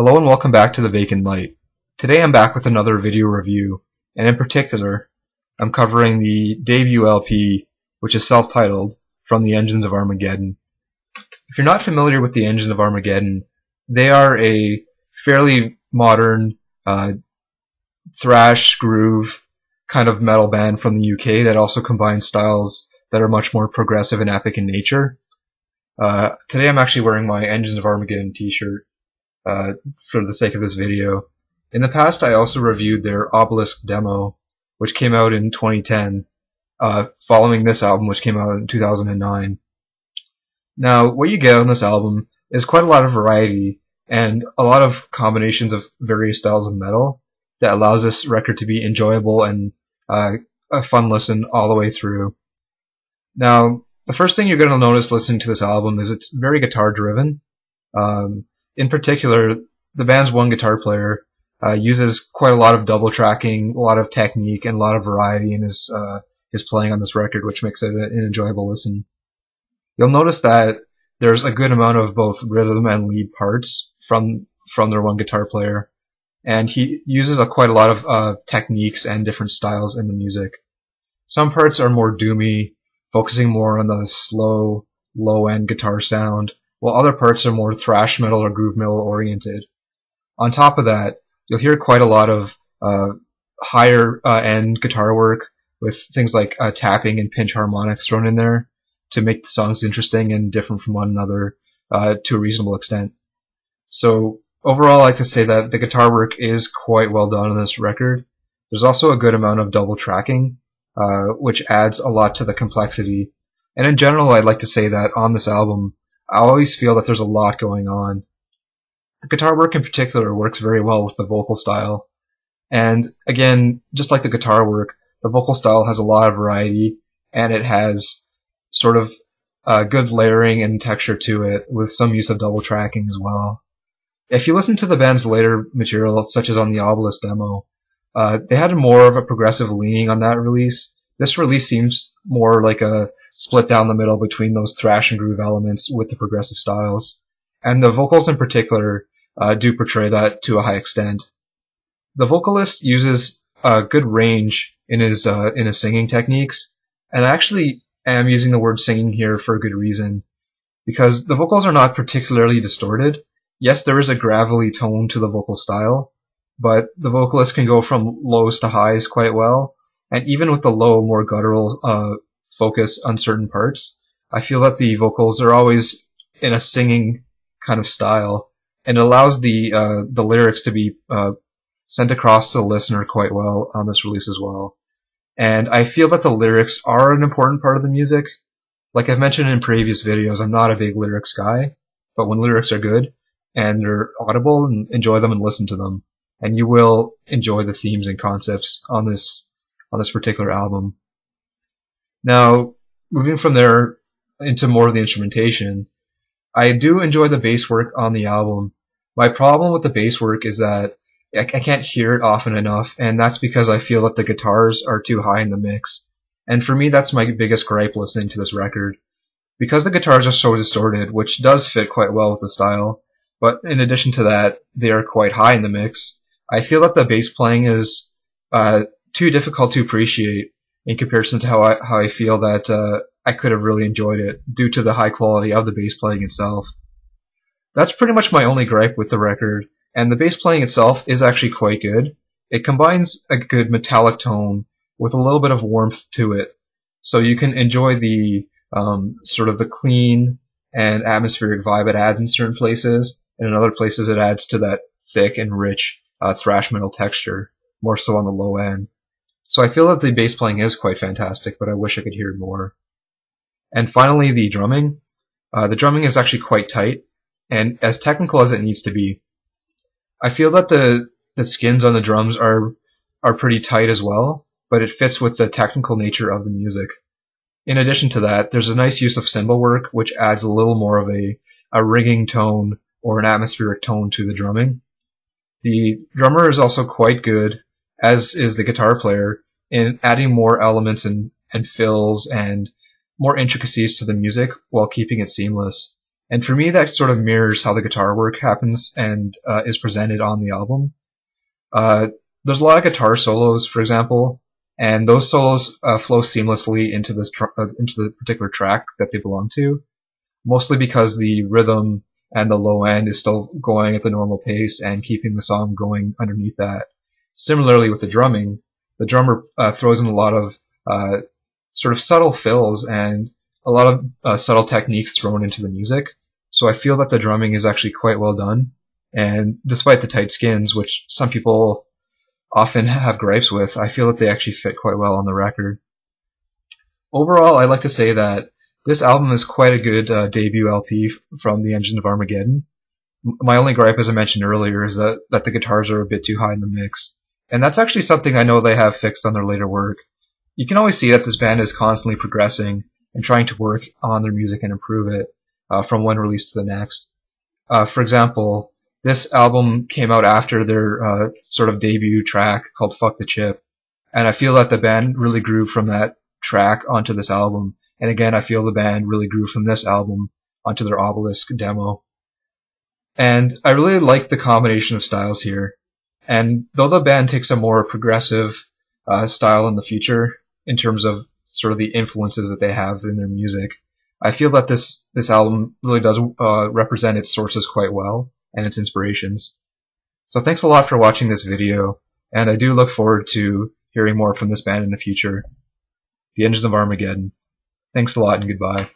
Hello and welcome back to The Vacant Light. Today I'm back with another video review, and in particular, I'm covering the debut LP, which is self-titled, from the Engines of Armageddon. If you're not familiar with the Engines of Armageddon, they are a fairly modern thrash groove kind of metal band from the UK that also combines styles that are much more progressive and epic in nature. Today I'm actually wearing my Engines of Armageddon t-shirt for the sake of this video. In the past I also reviewed their Obelisk demo, which came out in 2010, following this album, which came out in 2009. Now, what you get on this album is quite a lot of variety and a lot of combinations of various styles of metal that allows this record to be enjoyable and a fun listen all the way through. Now, the first thing you're going to notice listening to this album is it's very guitar driven. In particular, the band's one guitar player uses quite a lot of double tracking, a lot of technique, and a lot of variety in his playing on this record, which makes it an enjoyable listen. You'll notice that there's a good amount of both rhythm and lead parts from their one guitar player, and he uses quite a lot of techniques and different styles in the music. Some parts are more doomy, focusing more on the slow, low-end guitar sound, while other parts are more thrash metal or groove metal oriented. On top of that, you'll hear quite a lot of higher end guitar work with things like tapping and pinch harmonics thrown in there to make the songs interesting and different from one another to a reasonable extent. So overall, I like to say that the guitar work is quite well done on this record. There's also a good amount of double tracking, which adds a lot to the complexity. And in general, I'd like to say that on this album, I always feel that there's a lot going on. The guitar work in particular works very well with the vocal style. And again, just like the guitar work, the vocal style has a lot of variety, and it has sort of good layering and texture to it, with some use of double tracking as well. If you listen to the band's later material, such as on the Obelisk demo, they had more of a progressive leaning on that release. This release seems more like a split down the middle between those thrash and groove elements with the progressive styles. And the vocals in particular do portray that to a high extent. The vocalist uses a good range in his singing techniques, and I actually am using the word singing here for a good reason, because the vocals are not particularly distorted. Yes, there is a gravelly tone to the vocal style, but the vocalist can go from lows to highs quite well, and even with the low, more guttural focus on certain parts, I feel that the vocals are always in a singing kind of style, and it allows the lyrics to be sent across to the listener quite well on this release as well. And I feel that the lyrics are an important part of the music. Like I've mentioned in previous videos, I'm not a big lyrics guy, but when lyrics are good and they're audible, enjoy them and listen to them, and you will enjoy the themes and concepts on this particular album. Now, moving from there into more of the instrumentation, I do enjoy the bass work on the album. My problem with the bass work is that I can't hear it often enough, and that's because I feel that the guitars are too high in the mix. And for me, that's my biggest gripe listening to this record. Because the guitars are so distorted, which does fit quite well with the style, but in addition to that, they are quite high in the mix, I feel that the bass playing is too difficult to appreciate in comparison to how I feel that I could have really enjoyed it due to the high quality of the bass playing itself. That's pretty much my only gripe with the record, and the bass playing itself is actually quite good. It combines a good metallic tone with a little bit of warmth to it, so you can enjoy the sort of the clean and atmospheric vibe it adds in certain places, and in other places it adds to that thick and rich thrash metal texture, more so on the low end. So I feel that the bass playing is quite fantastic, but I wish I could hear more. And finally, the drumming. The drumming is actually quite tight, and as technical as it needs to be. I feel that the skins on the drums are pretty tight as well, but it fits with the technical nature of the music. In addition to that, there's a nice use of cymbal work, which adds a little more of a ringing tone or an atmospheric tone to the drumming. The drummer is also quite good, as is the guitar player, in adding more elements and fills and more intricacies to the music while keeping it seamless. And for me, that sort of mirrors how the guitar work happens and is presented on the album. There's a lot of guitar solos, for example, and those solos flow seamlessly into into the particular track that they belong to, mostly because the rhythm and the low end is still going at the normal pace and keeping the song going underneath that. Similarly with the drumming, the drummer throws in a lot of sort of subtle fills and a lot of subtle techniques thrown into the music. So I feel that the drumming is actually quite well done, and despite the tight skins, which some people often have gripes with, I feel that they actually fit quite well on the record. Overall, I'd like to say that this album is quite a good debut LP from the Engines of Armageddon. My only gripe, as I mentioned earlier, is that the guitars are a bit too high in the mix. And that's actually something I know they have fixed on their later work. You can always see that this band is constantly progressing and trying to work on their music and improve it from one release to the next. For example, this album came out after their sort of debut track called Fuck the Chip, and I feel that the band really grew from that track onto this album, and again I feel the band really grew from this album onto their Obelisk demo. And I really like the combination of styles here, and though the band takes a more progressive style in the future in terms of sort of the influences that they have in their music, I feel that this album really does represent its sources quite well and its inspirations. So thanks a lot for watching this video, and I do look forward to hearing more from this band in the future. The Engines of Armageddon. Thanks a lot and goodbye.